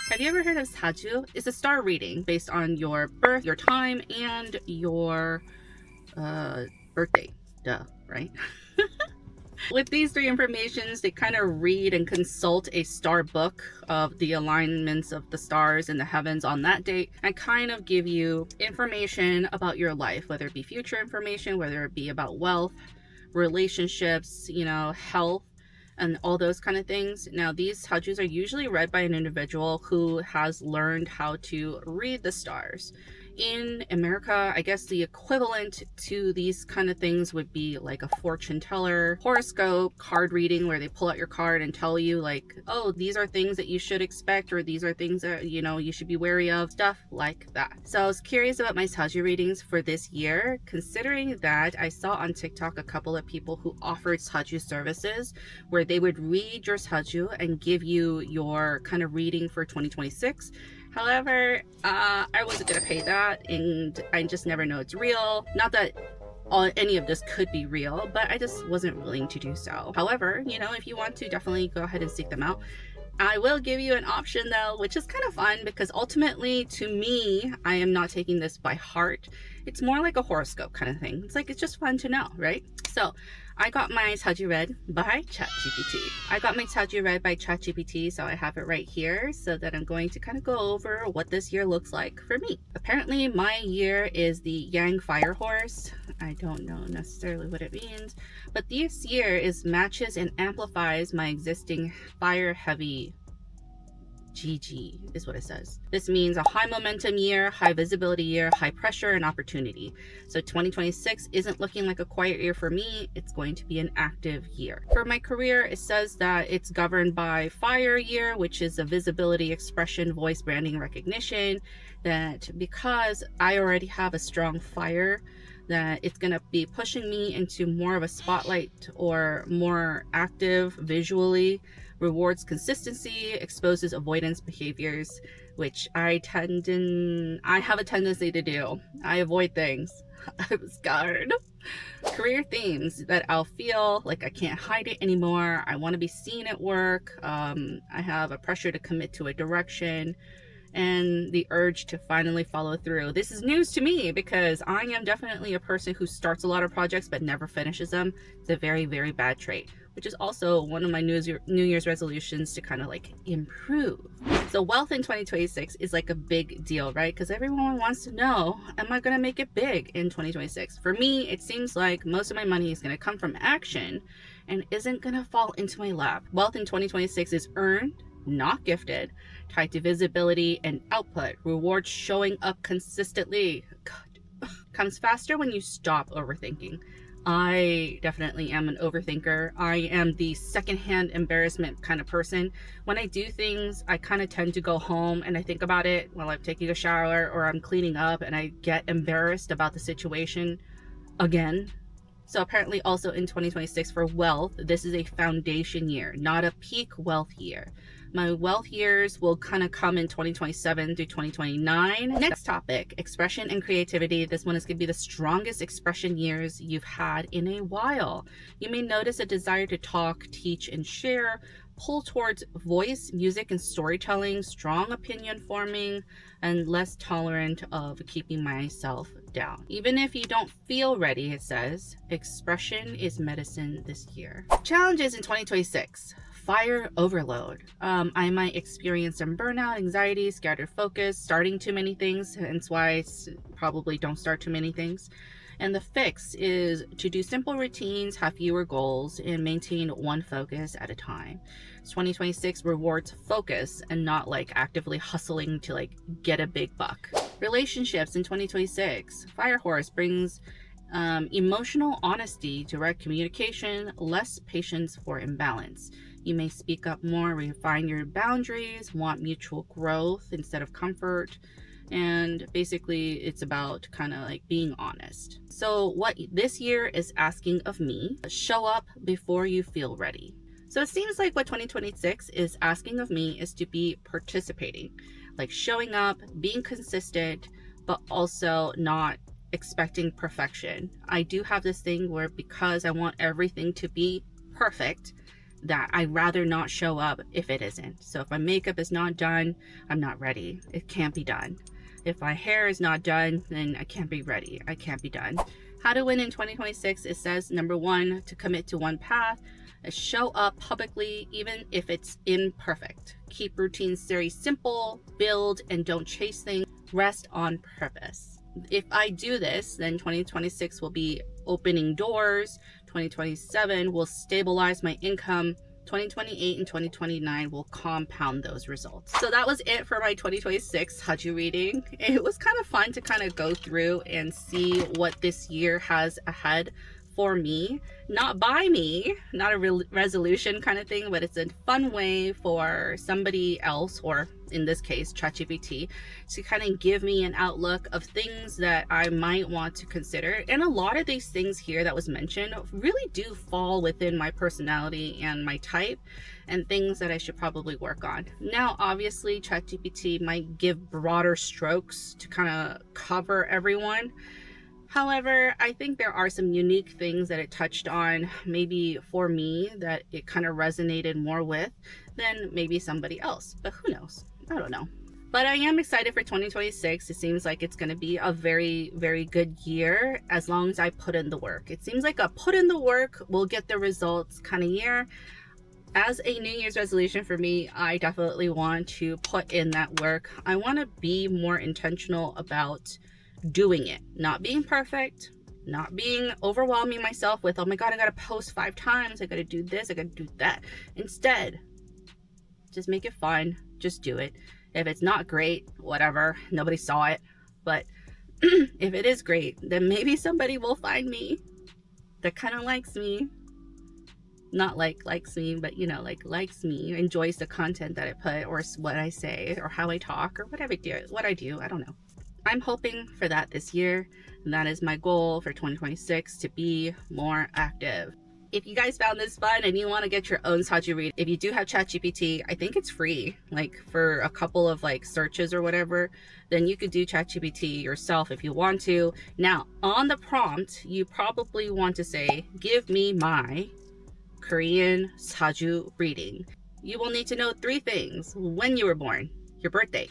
Have you ever heard of Saju? It's a star reading based on your birth, your time, and your birthday. Duh, right? With these three informations, they kind of read and consult a star book of the alignments of the stars in the heavens on that date and kind of give you information about your life, whether it be future information, whether it be about wealth, relationships, health, and all those kind of things. Now, these Hajus are usually read by an individual who has learned how to read the stars. In America, I guess the equivalent to these kind of things would be like a fortune teller, horoscope, card reading, where they pull out your card and tell you like, oh, these are things that you should expect, or these are things that, you should be wary of, stuff like that. So I was curious about my Saju readings for this year, considering that I saw on TikTok a couple of people who offered Saju services where they would read your Saju and give you your kind of reading for 2026. However, I wasn't going to pay that, and I just never know it's real. Not that any of this could be real, but I just wasn't willing to do so. However, if you want to, definitely go ahead and seek them out. I will give you an option though, which is kind of fun because ultimately to me, I am not taking this by heart. It's more like a horoscope kind of thing. It's just fun to know, right? So I got my Saju read by ChatGPT. So I have it right here so that I'm going to kind of go over what this year looks like for me. Apparently my year is the Yang Fire Horse. I don't know necessarily what it means, but this year matches and amplifies my existing fire heavy GG is what it says. This means a high momentum year, high visibility year, high pressure and opportunity. So 2026 isn't looking like a quiet year for me. It's going to be an active year. For my career, it says that it's governed by fire year, which is a visibility, expression, voice, branding, recognition. That because I already have a strong fire, that it's going to be pushing me into more of a spotlight or more active visually, rewards consistency, exposes avoidance behaviors, which I have a tendency to do. I avoid things. I'm scared. Career themes that I'll feel like I can't hide it anymore. I want to be seen at work. I have a pressure to commit to a direction and the urge to finally follow through. This is news to me because I am definitely a person who starts a lot of projects but never finishes them. It's a very, very bad trait, which is also one of my New Year's resolutions to kind of improve. So wealth in 2026 is like a big deal, right? Because everyone wants to know, am I going to make it big in 2026? For me, it seems like most of my money is going to come from action and isn't going to fall into my lap. Wealth in 2026 is earned, not gifted, tied to visibility and output, rewards showing up consistently. God. Comes faster when you stop overthinking. I definitely am an overthinker. I am the secondhand embarrassment kind of person. When I do things, I kind of tend to go home and I think about it while I'm taking a shower or I'm cleaning up, and I get embarrassed about the situation again. So apparently also in 2026 for wealth, this is a foundation year, not a peak wealth year. My wealth years will kind of come in 2027 through 2029. Next topic, expression and creativity. This one is going to be the strongest expression years you've had in a while. You may notice a desire to talk, teach, and share, pull towards voice, music, and storytelling, strong opinion forming, and less tolerant of keeping myself down. Even if you don't feel ready, it says, expression is medicine this year. Challenges in 2026. Fire overload. I might experience some burnout, anxiety, scattered focus, starting too many things, hence why I probably don't start too many things. And the fix is to do simple routines, have fewer goals, and maintain one focus at a time. 2026 rewards focus and not actively hustling to get a big buck. Relationships in 2026. Fire Horse brings emotional honesty, direct communication, less patience for imbalance. You may speak up more, refine your boundaries, want mutual growth instead of comfort. And basically it's about kind of being honest. So what this year is asking of me, show up before you feel ready. So it seems like what 2026 is asking of me is to be participating, showing up, being consistent, but also not expecting perfection. I do have this thing where because I want everything to be perfect, that I'd rather not show up if it isn't. So if my makeup is not done, I'm not ready. It can't be done. If my hair is not done, then I can't be ready. I can't be done. How to win in 2026, it says number 1, to commit to one path, show up publicly even if it's imperfect. Keep routines very simple, build and don't chase things, rest on purpose. If I do this, then 2026 will be opening doors, 2027 will stabilize my income, 2028 and 2029 will compound those results. So that was it for my 2026 Saju reading. It was kind of fun to kind of go through and see what this year has ahead for me, not by me, not a resolution kind of thing, but it's a fun way for somebody else, or in this case ChatGPT, to kind of give me an outlook of things that I might want to consider. And a lot of these things here that was mentioned really do fall within my personality and my type, and things that I should probably work on. Now obviously ChatGPT might give broader strokes to kind of cover everyone. However, I think there are some unique things that it touched on, maybe for me, that it kind of resonated more with than maybe somebody else. But who knows? I don't know. But I am excited for 2026. It seems like it's going to be a very, very good year as long as I put in the work. It seems like a put in the work, will get the results kind of year. As a New Year's resolution for me, I definitely want to put in that work. I want to be more intentional about doing it, not being perfect, not being overwhelming myself with, oh my god, I gotta post 5 times, I gotta do this, I gotta do that. Instead, just make it fun, just do it. If it's not great, whatever, nobody saw it. But if it is great, then maybe somebody will find me that kind of likes me. Not likes me, but you know, likes me, enjoys the content that I put, or what I say, or how I talk, or whatever I do, I don't know. I'm hoping for that this year, and that is my goal for 2026, to be more active. If you guys found this fun and you want to get your own Saju read, if you do have ChatGPT, I think it's free, like for a couple of like searches or whatever, then you could do ChatGPT yourself if you want to. Now, on the prompt, you probably want to say, give me my Korean Saju reading. You will need to know 3 things: when you were born, your birthday,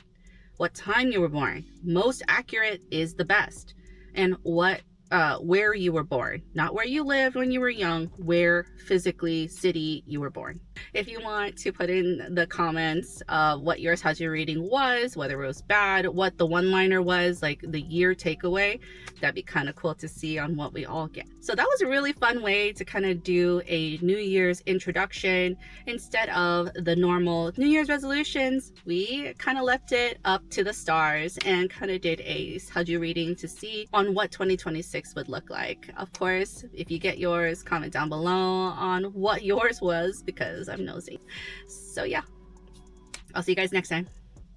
what time you were born, most accurate is the best, and where you were born, not where you lived when you were young, where physically, city you were born. If you want to put in the comments what your Saju reading was, whether it was bad, what the one-liner was, like the year takeaway, that'd be kind of cool to see on what we all get. So that was a really fun way to kind of do a New Year's introduction. Instead of the normal New Year's resolutions, we kind of left it up to the stars and kind of did a Saju reading to see on what 2026 would look like. Of course, if you get yours, comment down below on what yours was, because I'm nosy. So yeah, I'll see you guys next time.